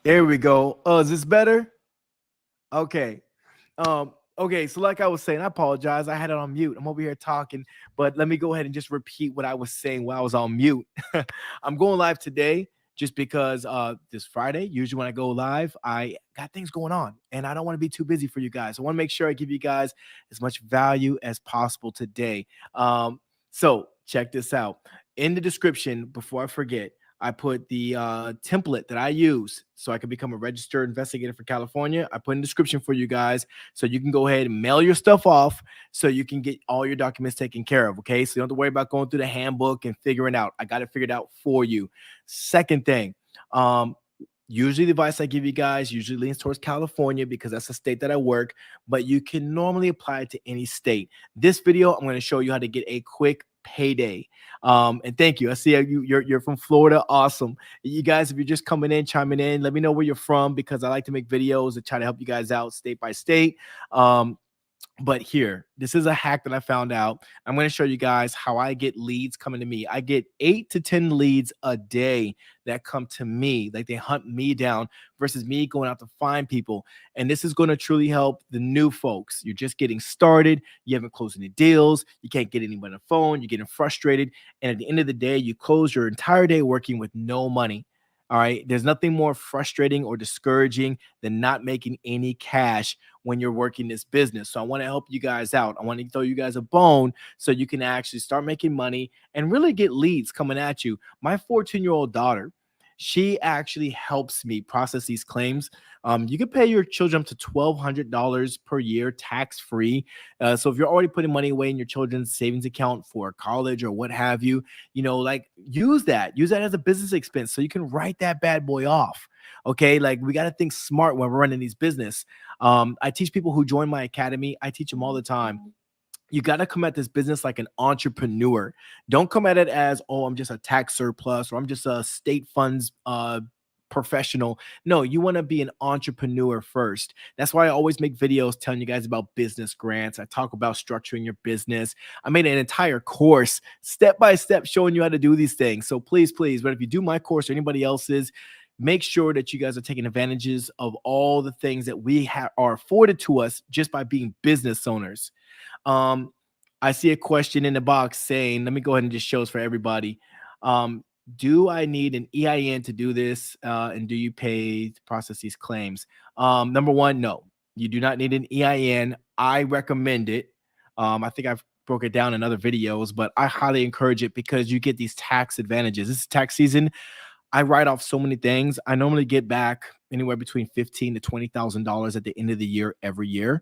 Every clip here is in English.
There we go. Is this better? Okay. Okay, so like I was saying, I apologize. I had it on mute. I'm over here talking, but let me go ahead and just repeat what I was saying while I was on mute. I'm going live today just because this Friday, usually when I go live, I got things going on and I don't want to be too busy for you guys. I want to make sure I give you guys as much value as possible today. So check this out. In the description, before I forget, I put the template that I use so I can become a registered investigator for California. I put in the description for you guys so you can go ahead and mail your stuff off so you can get all your documents taken care of. Okay. So you don't have to worry about going through the handbook and figuring out. I got it figured out for you. Second thing, um, usually the advice I give you guys usually leans towards California because that's the state that I work, but you can normally apply it to any state. This video, I'm going to show you how to get a quick payday. And thank you. I see you're from Florida. Awesome. You guys, if you're just coming in, chiming in, let me know where you're from because I like to make videos and try to help you guys out state by state. But here, this is a hack that I found out. I'm going to show you guys how I get leads coming to me. I get 8 to 10 leads a day that come to me, like they hunt me down versus me going out to find people. And this is going to truly help the new folks. You're just getting started. You haven't closed any deals. You can't get anyone on the phone. You're getting frustrated. And at the end of the day, you close your entire day working with no money. All right. There's nothing more frustrating or discouraging than not making any cash when you're working this business. So I want to help you guys out. I want to throw you guys a bone so you can actually start making money and really get leads coming at you. My 14-year-old daughter, she actually helps me process these claims. You can pay your children up to $1,200 per year tax free. So if you're already putting money away in your children's savings account for college or what have you, like use that as a business expense so you can write that bad boy off. Okay, like we got to think smart when we're running these business. I teach people who join my academy. I teach them all the time. You got to come at this business like an entrepreneur. Don't come at it as, oh, I'm just a tax surplus or I'm just a state funds professional. No, you want to be an entrepreneur first. That's why I always make videos telling you guys about business grants. I talk about structuring your business. I made an entire course step by step showing you how to do these things. So please, but if you do my course or anybody else's, make sure that you guys are taking advantages of all the things that we are afforded to us just by being business owners. Um, I see a question in the box saying, let me go ahead and just show this for everybody. Do I need an EIN to do this? And do you pay to process these claims? Number one, no, you do not need an EIN. I recommend it. I think I've broke it down in other videos, but I highly encourage it because you get these tax advantages. This is tax season. I write off so many things. I normally get back anywhere between $15,000 to $20,000 at the end of the year every year,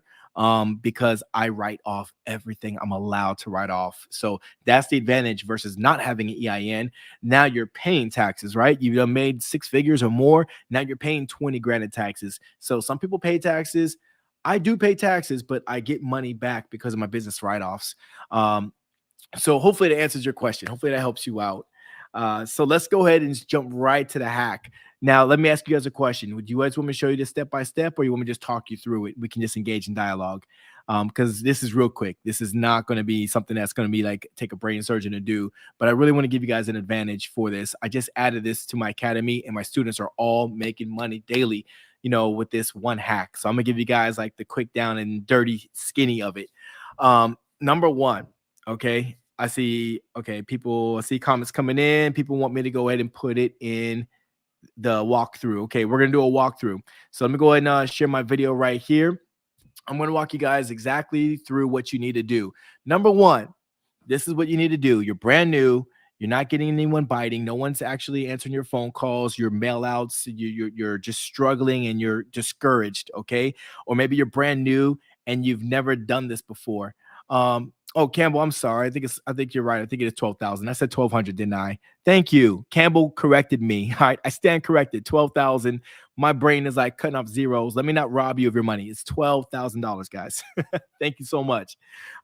because I write off everything I'm allowed to write off. So that's the advantage versus not having an EIN. Now you're paying taxes, right? You've made 6 figures or more. Now you're paying 20 grand in taxes. So some people pay taxes. I do pay taxes, but I get money back because of my business write-offs. So hopefully that answers your question. Hopefully that helps you out. So let's go ahead and just jump right to the hack. Now, let me ask you guys a question. Would you guys want me to show you this step by step, or you want me to just talk you through it? We can just engage in dialogue, because this is real quick. This is not going to be something that's going to be like take a brain surgeon to do, but I really want to give you guys an advantage for this. I just added this to my academy, and my students are all making money daily, with this one hack. So I'm gonna give you guys like the quick down and dirty skinny of it. Number one, okay. I see comments coming in. People want me to go ahead and put it in the walkthrough. Okay, we're gonna do a walkthrough. So let me go ahead and share my video right here. I'm gonna walk you guys exactly through what you need to do. Number one, this is what you need to do. You're brand new. You're not getting anyone biting. No one's actually answering your phone calls, your mail outs. You're just struggling and you're discouraged. Okay, or maybe you're brand new and you've never done this before. Oh, Campbell, I'm sorry. I think you're right. I think it is 12,000. I said 1,200, didn't I? Thank you. Campbell corrected me. All right, I stand corrected. 12,000. My brain is like cutting off zeros. Let me not rob you of your money. It's $12,000, guys. Thank you so much.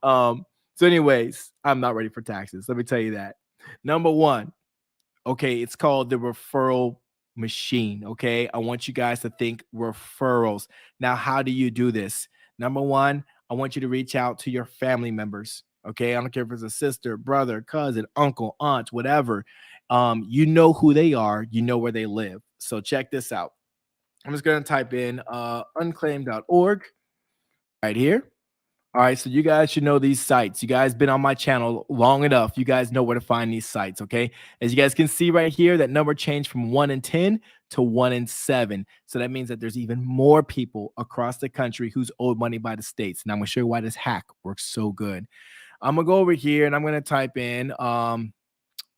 So anyways, I'm not ready for taxes. Let me tell you that. Number one, okay, it's called the referral machine. Okay, I want you guys to think referrals. Now, how do you do this? Number one, I want you to reach out to your family members. Okay, I don't care if it's a sister, brother, cousin, uncle, aunt, whatever. You know who they are. You know where they live. So check this out. I'm just gonna type in unclaimed.org right here. All right, so you guys should know these sites. You guys been on my channel long enough. You guys know where to find these sites, okay? As you guys can see right here, that number changed from 1 in 10 to 1 in 7. So that means that there's even more people across the country who's owed money by the states. And I'm gonna show you why this hack works so good. I'm gonna go over here and I'm gonna type in family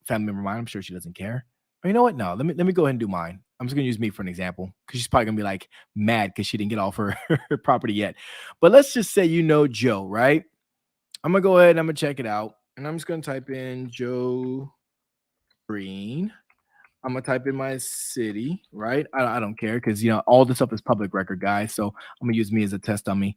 member mine. I'm sure she doesn't care. Or you know what? No, let me go ahead and do mine. I'm just gonna use me for an example because she's probably gonna be like mad because she didn't get off her property yet. But let's just say you know Joe, right? I'm gonna go ahead and I'm gonna check it out. And I'm just gonna type in Joe Green. I'm gonna type in my city, right? I don't care because all this stuff is public record, guys. So I'm gonna use me as a test dummy.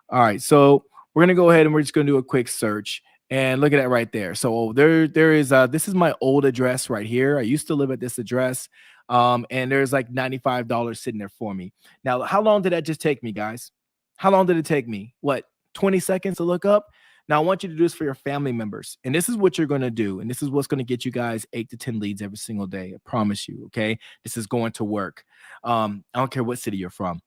All right, so we're gonna go ahead and we're just gonna do a quick search and look at that right there. So there is this is my old address right here. I used to live at this address, and there's like $95 sitting there for me. Now, how long did that just take me, guys? How long did it take me? What, 20 seconds to look up? Now, I want you to do this for your family members. And this is what you're going to do. And this is what's going to get you guys 8 to 10 leads every single day. I promise you. Okay. This is going to work. I don't care what city you're from.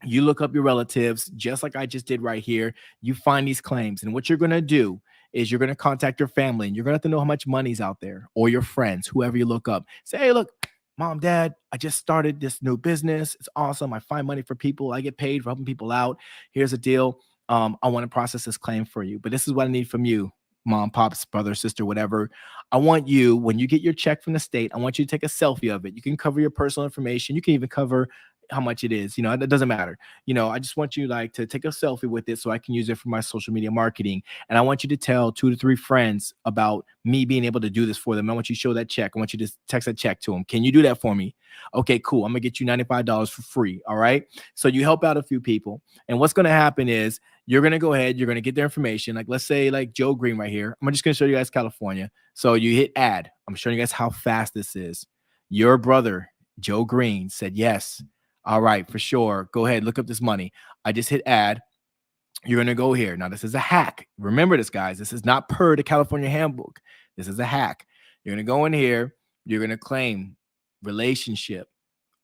You look up your relatives, just like I just did right here. You find these claims. And what you're going to do is you're going to contact your family and you're going to have to know how much money's out there, or your friends, whoever you look up. Say, hey, look, mom, dad, I just started this new business. It's awesome. I find money for people. I get paid for helping people out. Here's the deal. I want to process this claim for you, but this is what I need from you, mom, pops, brother, sister, whatever. I want you, when you get your check from the state, I want you to take a selfie of it. You can cover your personal information. You can even cover how much it is. It doesn't matter. I just want you like to take a selfie with it so I can use it for my social media marketing. And I want you to tell 2 to 3 friends about me being able to do this for them. I want you to show that check. I want you to text that check to them. Can you do that for me? Okay, cool. I'm gonna get you $95 for free. All right. So you help out a few people. And what's going to happen is you're going to go ahead, you're going to get their information. Like, let's say like Joe Green right here. I'm just going to show you guys California. So you hit add. I'm showing you guys how fast this is. Your brother, Joe Green, said yes. All right, for sure. Go ahead, look up this money. I just hit add. You're going to go here. Now, this is a hack. Remember this, guys. This is not per the California handbook. This is a hack. You're going to go in here. You're going to claim relationship.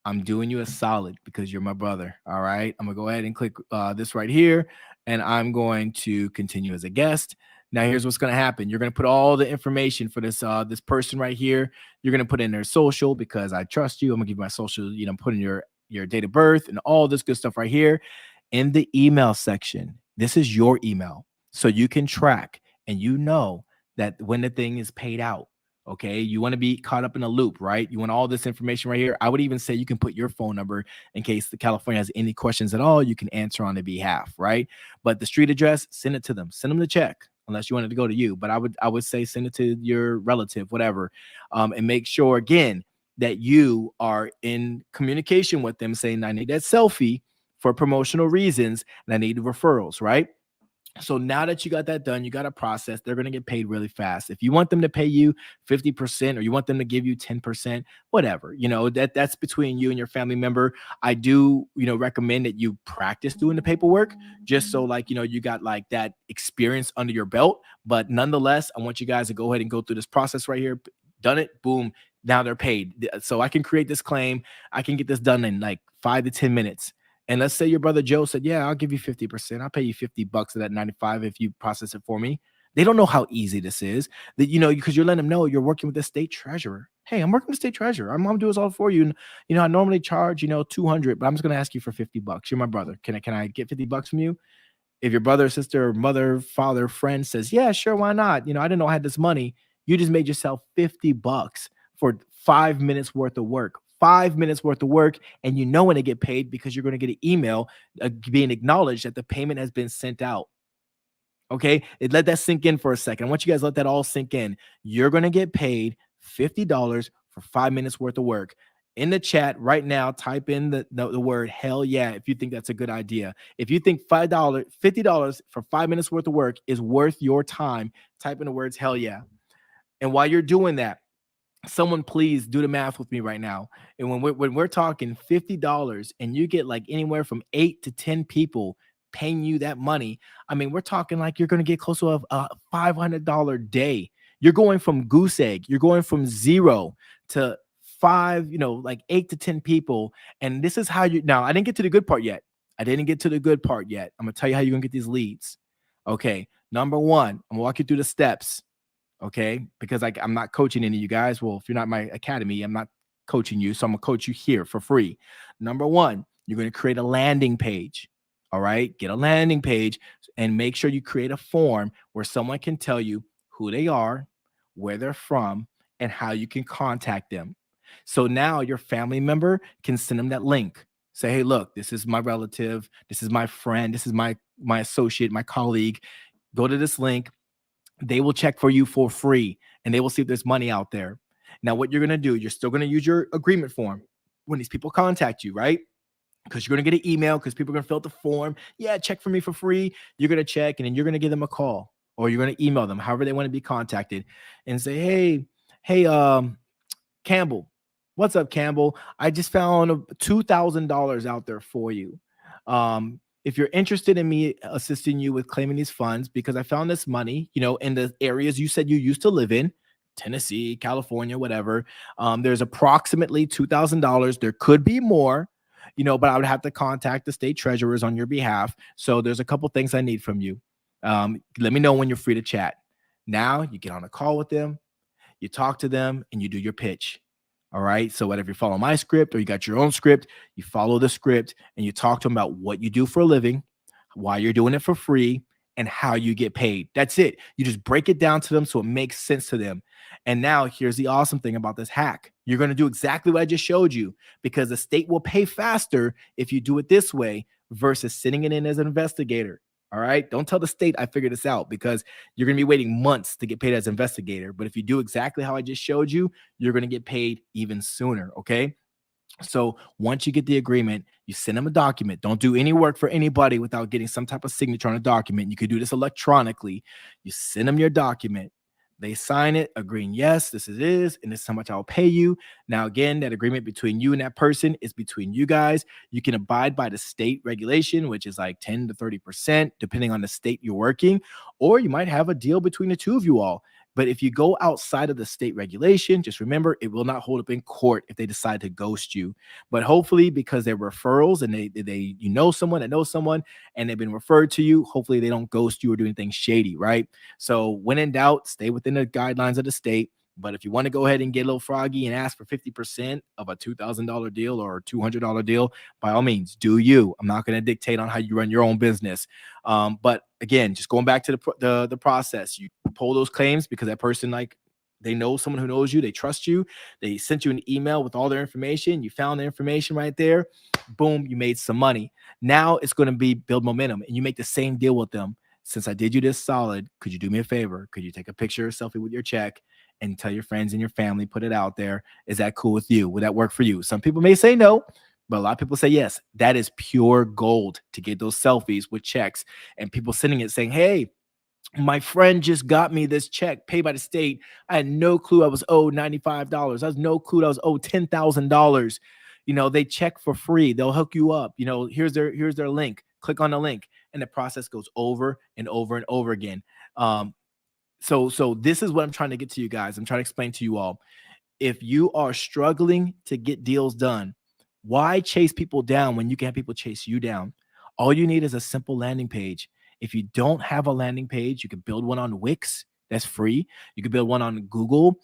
I'm doing you a solid because you're my brother. All right. I'm going to go ahead and click this right here. And I'm going to continue as a guest. Now, here's what's going to happen. You're going to put all the information for this this person right here. You're going to put in their social because I trust you. I'm going to give you my social, put in your date of birth and all this good stuff right here. In the email section, this is your email. So you can track and that when the thing is paid out. Okay, you want to be caught up in a loop, right? You want all this information right here. I would even say you can put your phone number in case the California has any questions at all. You can answer on their behalf, right? But the street address, send it to them. Send them the check, unless you wanted to go to you. But I would say send it to your relative, whatever, and make sure again that you are in communication with them, saying I need that selfie for promotional reasons and I need referrals, right? So now that you got that done, you got a process, they're going to get paid really fast. If you want them to pay you 50% or you want them to give you 10%, whatever, that's between you and your family member. I do, recommend that you practice doing the paperwork just so you got like that experience under your belt. But nonetheless, I want you guys to go ahead and go through this process right here. Done it. Boom. Now they're paid. So I can create this claim. I can get this done in like 5 to 10 minutes. And let's say your brother Joe said, yeah, I'll give you 50%. I'll pay you $50 of that 95 if you process it for me. They don't know how easy this is. That because you're letting them know you're working with the state treasurer. Hey, I'm working with the state treasurer. I'm gonna do this all for you. And I normally charge 200, but I'm just gonna ask you for $50. You're my brother. Can I get $50 from you? If your brother, sister, mother, father, friend says, yeah, sure, why not? I didn't know I had this money. You just made yourself $50 for 5 minutes worth of work. 5 minutes worth of work, and when they get paid because you're going to get an email being acknowledged that the payment has been sent out. Okay, let that sink in for a second. I want you guys to let that all sink in. You're going to get paid $50 for 5 minutes worth of work. In the chat right now, type in the word hell yeah if you think that's a good idea. If you think $50 for 5 minutes worth of work is worth your time, type in the words hell yeah. And while you're doing that, someone please do the math with me right now. And when we're talking $50 and you get like anywhere from 8 to 10 people paying you that money, I mean, we're talking like you're going to get close to a $500 day. You're going from goose egg. You're going from 0 to 5, like 8 to 10 people. And this is how you, now I didn't get to the good part yet. I'm gonna tell you how you're gonna get these leads. Okay. Number one, I'm gonna walk you through the steps. Okay. Because I'm not coaching any of you guys. Well, if you're not in my academy, I'm not coaching you. So I'm gonna coach you here for free. Number one, you're gonna create a landing page. All right. Get a landing page and make sure you create a form where someone can tell you who they are, where they're from, and how you can contact them. So now your family member can send them that link. Say, hey, look, this is my relative, this is my friend, this is my associate, my colleague. Go to this link. They will check for you for free and they will see if there's money out there. Now, what you're gonna do, you're still gonna use your agreement form when these people contact you, right? Because you're gonna get an email because people are gonna fill out the form. Yeah, check for me for free. You're gonna check and then you're gonna give them a call or you're gonna email them, however they want to be contacted, and say, hey, Campbell, what's up, Campbell? I just found $2,000 out there for you. If you're interested in me assisting you with claiming these funds, because I found this money, in the areas you said you used to live in, Tennessee, California, whatever. There's approximately $2,000. There could be more, but I would have to contact the state treasurers on your behalf. So there's a couple things I need from you. Let me know when you're free to chat. Now you get on a call with them, you talk to them, and you do your pitch. All right. So whether you follow my script or you got your own script, you follow the script and you talk to them about what you do for a living, why you're doing it for free, and how you get paid. That's it. You just break it down to them so it makes sense to them. And now here's the awesome thing about this hack. You're going to do exactly what I just showed you because the state will pay faster if you do it this way versus sending it in as an investigator. All right. Don't tell the state I figured this out because you're going to be waiting months to get paid as investigator. But if you do exactly how I just showed you, you're going to get paid even sooner. Okay. So once you get the agreement, you send them a document. Don't do any work for anybody without getting some type of signature on a document. You could do this electronically. You send them your document. They sign it, agreeing, yes, this is, and this is how much I'll pay you. Now, again, that agreement between you and that person is between you guys. You can abide by the state regulation, which is like 10 to 30%, depending on the state you're working, or you might have a deal between the two of you all. But if you go outside of the state regulation, just remember it will not hold up in court if they decide to ghost you. But hopefully, because they're referrals and they someone that knows someone and they've been referred to you, hopefully they don't ghost you or do anything shady, right? So when in doubt, stay within the guidelines of the state. But if you want to go ahead and get a little froggy and ask for 50% of a $2,000 deal or a $200 deal, by all means, do you. I'm not going to dictate on how you run your own business. But again, just going back to the process, you pull those claims because that person, like, they know someone who knows you, they trust you, they sent you an email with all their information, you found the information right there, boom, you made some money. Now it's going to be build momentum and you make the same deal with them. Since I did you this solid, could you do me a favor? Could you take a picture or selfie with your check and tell your friends and your family, put it out there? Is that cool with you? Would that work for you? Some people may say no, but a lot of people say yes. That is pure gold to get those selfies with checks and people sending it saying, hey, my friend just got me this check paid by the state. I had no clue I was owed $95. I had no clue I was owed $10,000. They check for free. They'll hook you up. Here's their link. Click on the link. And the process goes over and over and over again. So this is what I'm trying to get to you guys. I'm trying to explain to you all. If you are struggling to get deals done, why chase people down when you can have people chase you down? All you need is a simple landing page. If you don't have a landing page, you can build one on Wix. That's free. You can build one on Google,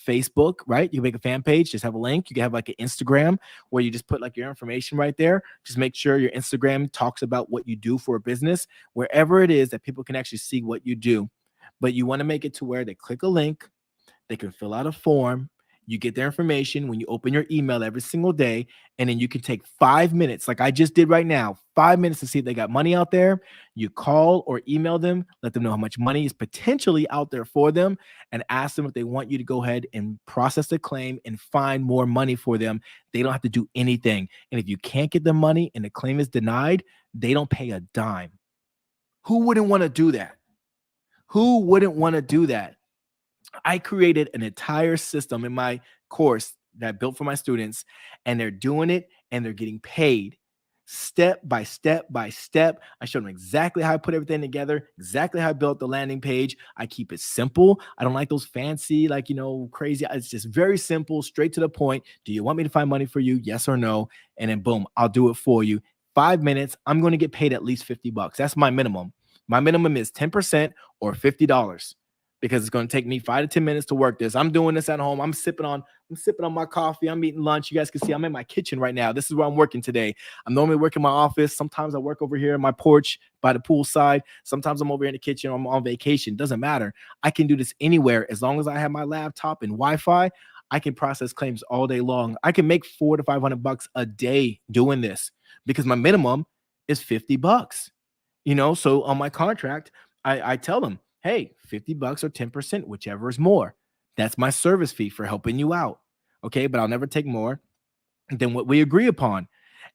Facebook, right? You can make a fan page, just have a link. You can have like an Instagram where you just put like your information right there. Just make sure your Instagram talks about what you do for a business, wherever it is that people can actually see what you do. But you want to make it to where they click a link, they can fill out a form. You get their information when you open your email every single day. And then you can take 5 minutes, like I just did right now, 5 minutes to see if they got money out there. You call or email them, let them know how much money is potentially out there for them, and ask them if they want you to go ahead and process the claim and find more money for them. They don't have to do anything. And if you can't get the money and the claim is denied, they don't pay a dime. Who wouldn't want to do that? Who wouldn't want to do that? I created an entire system in my course that I built for my students, and they're doing it and they're getting paid. step by step by step. I showed them exactly how I put everything together, exactly how I built the landing page. I keep it simple. I don't like those fancy, like, crazy. It's just very simple, straight to the point. Do you want me to find money for you? Yes or no? And then boom, I'll do it for you. 5 minutes, I'm going to get paid at least $50. That's my minimum. My minimum is 10% or $50 because it's going to take me 5 to 10 minutes to work this. I'm doing this at home. I'm sipping on my coffee. I'm eating lunch. You guys can see I'm in my kitchen right now. This is where I'm working today. I'm normally working in my office. Sometimes I work over here in my porch by the pool side. Sometimes I'm over here in the kitchen. I'm on vacation. Doesn't matter. I can do this anywhere as long as I have my laptop and Wi-Fi. I can process claims all day long. I can make $400 to $500 a day doing this because my minimum is $50. So on my contract, I tell them, hey, $50 or 10%, whichever is more. That's my service fee for helping you out. Okay. But I'll never take more than what we agree upon.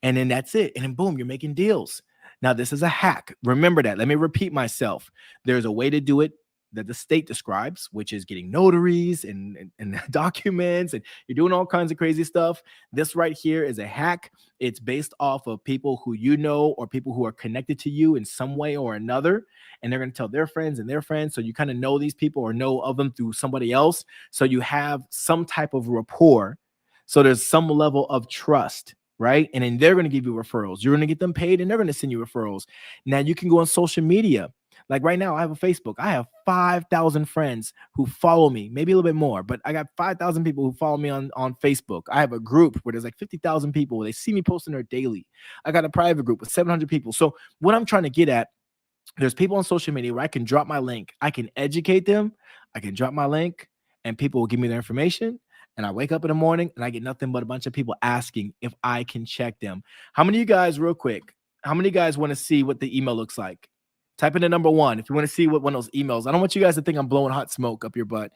And then that's it. And then boom, you're making deals. Now, this is a hack. Remember that. Let me repeat myself. There's a way to do it that the state describes, which is getting notaries and documents, and you're doing all kinds of crazy stuff. This right here is a hack. It's based off of people who you know or people who are connected to you in some way or another. And they're going to tell their friends and their friends. So you kind of know these people or know of them through somebody else. So you have some type of rapport. So there's some level of trust, right? And then they're going to give you referrals. You're going to get them paid and they're going to send you referrals. Now you can go on social media. Like right now, I have a Facebook. I have 5,000 friends who follow me, maybe a little bit more, but I got 5,000 people who follow me on Facebook. I have a group where there's like 50,000 people. They see me posting there daily. I got a private group with 700 people. So what I'm trying to get at, there's people on social media where I can drop my link. I can educate them. I can drop my link and people will give me their information. And I wake up in the morning and I get nothing but a bunch of people asking if I can check them. How many of you guys, real quick, how many of you guys want to see what the email looks like? Type in the number one if you want to see what one of those emails. I don't want you guys to think I'm blowing hot smoke up your butt.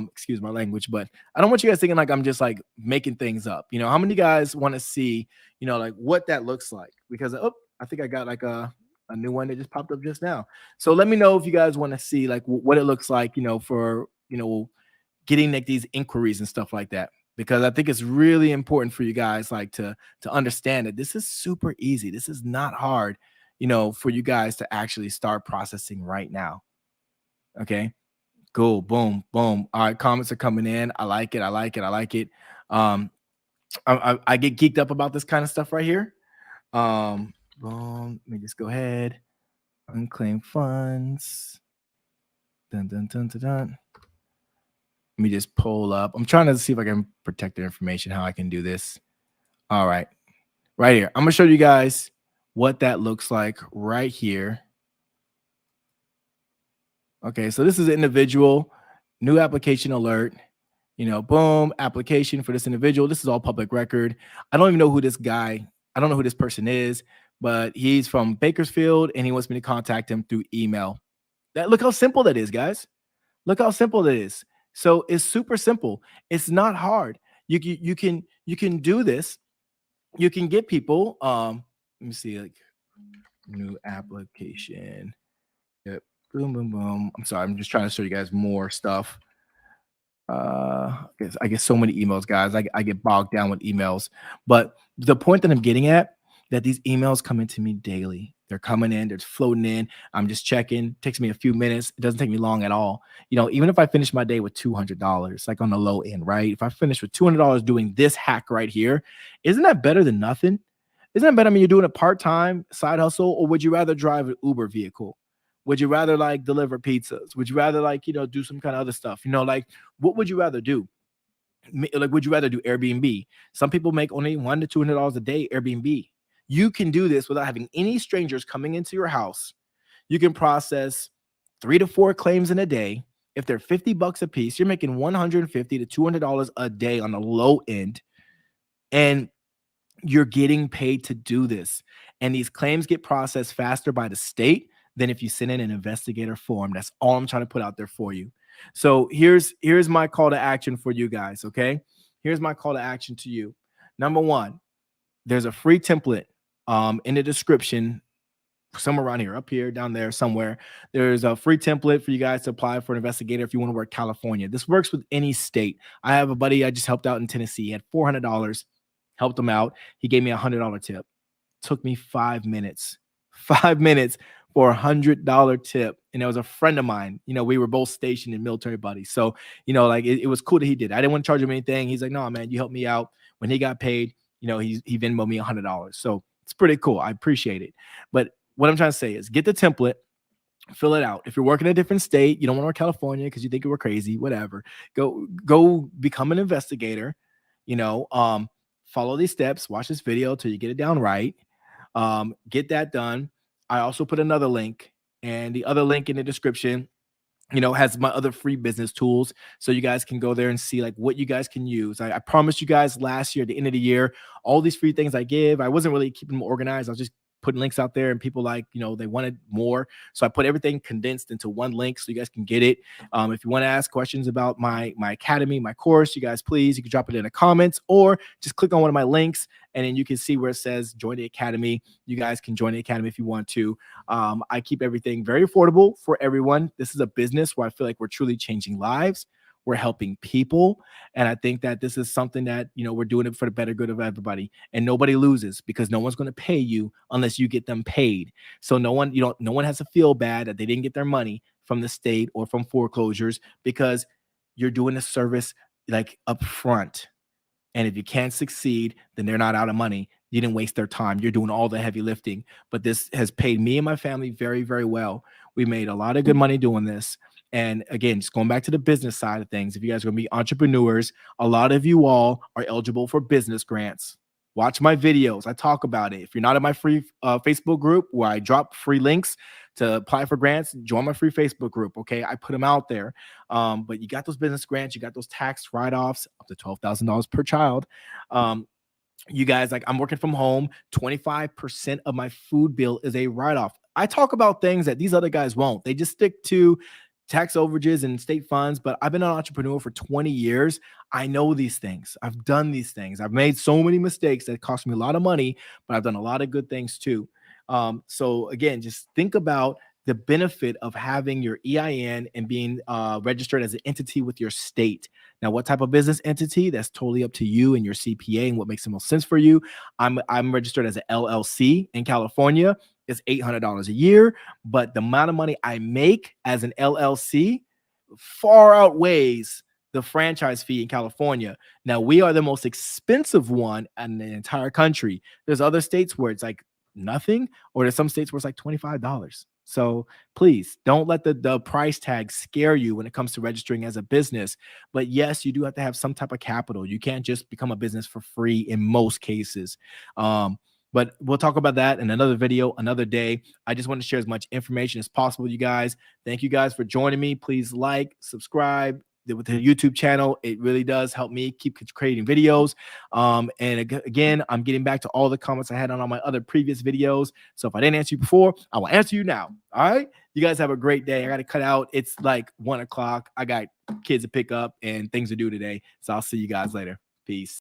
Excuse my language, but I don't want you guys thinking like I'm just like making things up. How many of you guys want to see, like what that looks like? Because I think I got like a new one that just popped up just now. So let me know if you guys want to see like what it looks like, for getting like these inquiries and stuff like that, because I think it's really important for you guys like to understand that this is super easy. This is not hard, for you guys to actually start processing right now. Okay, cool. Boom, boom. All right, comments are coming in. I like it. I like it. I like it. I get geeked up about this kind of stuff right here. Boom. Let me just go ahead. Unclaimed funds. Dun, dun, dun, dun, dun. Let me just pull up. I'm trying to see if I can protect their information, how I can do this. All right. Right here. I'm going to show you guys what that looks like right here. Okay. So this is an individual, new application alert. Boom, application for this individual. This is all public record. I don't even know who this guy, I don't know who this person is, but he's from Bakersfield and he wants me to contact him through email. Look how simple that is, guys. Look how simple it is. So it's super simple. It's not hard. You can do this. You can get people. Let me see, like new application. Yep. Boom, boom, boom. I'm sorry. I'm just trying to show you guys more stuff. I get so many emails, guys. I get bogged down with emails. But the point that I'm getting at, that these emails come into me daily. They're coming in, they're floating in. I'm just checking. It takes me a few minutes. It doesn't take me long at all. Even if I finish my day with $200, like on the low end, right? If I finish with $200 doing this hack right here, isn't that better than nothing? Isn't that better? I mean, you're doing a part-time side hustle, or would you rather drive an Uber vehicle? Would you rather like deliver pizzas? Would you rather like, do some kind of other stuff? Like what would you rather do? Like, would you rather do Airbnb? Some people make only $100 to $200 a day Airbnb. You can do this without having any strangers coming into your house. You can process 3 to 4 claims in a day. If they're $50 a piece, you're making $150 to $200 a day on the low end. And you're getting paid to do this. And these claims get processed faster by the state than if you send in an investigator form. That's all I'm trying to put out there for you. So here's my call to action for you guys, okay? Here's my call to action to you. Number one, there's a free template in the description, somewhere around here, up here, down there, somewhere. There's a free template for you guys to apply for an investigator if you want to work California. This works with any state. I have a buddy I just helped out in Tennessee. He had $400, helped him out. He gave me a $100 tip. Took me 5 minutes. 5 minutes for $100 tip. And it was a friend of mine. We were both stationed in military buddies. So, like it was cool that he did. I didn't want to charge him anything. He's like, no, man, you helped me out. When he got paid, he Venmoed me $100. So it's pretty cool. I appreciate it. But what I'm trying to say is get the template, fill it out. If you're working in a different state, you don't want to work California because you think you were crazy, whatever. Go become an investigator, follow these steps, watch this video till you get it down right. Get that done. I also put another link, and the other link in the description, has my other free business tools. So you guys can go there and see like what you guys can use. I promised you guys last year at the end of the year, all these free things I give. I wasn't really keeping them organized. I was just putting links out there, and people they wanted more. So I put everything condensed into one link so you guys can get it. If you want to ask questions about my academy, my course, you guys, please, you can drop it in the comments or just click on one of my links, and then you can see where it says join the academy. You guys can join the academy if you want to. I keep everything very affordable for everyone. This is a business where I feel like we're truly changing lives. We're helping people. And I think that this is something that, we're doing it for the better good of everybody, and nobody loses because no one's going to pay you unless you get them paid. So no one has to feel bad that they didn't get their money from the state or from foreclosures because you're doing a service like up front. And if you can't succeed, then they're not out of money. You didn't waste their time. You're doing all the heavy lifting. But this has paid me and my family very, very well. We made a lot of good money doing this. And again, just going back to the business side of things, if you guys are going to be entrepreneurs, a lot of you all are eligible for business grants. Watch my videos. I talk about it. If you're not in my free Facebook group where I drop free links to apply for grants, join my free Facebook group. Okay. I put them out there. But you got those business grants, you got those tax write-offs up to $12,000 per child. You guys, like I'm working from home, 25% of my food bill is a write-off. I talk about things that these other guys won't. They just stick to tax overages and state funds, but I've been an entrepreneur for 20 years. I know these things. I've done these things. I've made so many mistakes that cost me a lot of money, but I've done a lot of good things too. So again, just think about the benefit of having your EIN and being registered as an entity with your state. Now, what type of business entity? That's totally up to you and your CPA and what makes the most sense for you. I'm registered as an LLC in California. It's $800 a year, but the amount of money I make as an LLC far outweighs the franchise fee in California. Now, we are the most expensive one in the entire country. There's other states where it's like nothing, or there's some states where it's like $25. So please don't let the price tag scare you when it comes to registering as a business. But yes, you do have to have some type of capital. You can't just become a business for free in most cases. But we'll talk about that in another video, another day. I just want to share as much information as possible, you guys. Thank you guys for joining me. Please like, subscribe with the YouTube channel. It really does help me keep creating videos. And again, I'm getting back to all the comments I had on all my other previous videos. So if I didn't answer you before, I will answer you now. All right. You guys have a great day. I got to cut out. It's like 1 o'clock. I got kids to pick up and things to do today. So I'll see you guys later. Peace.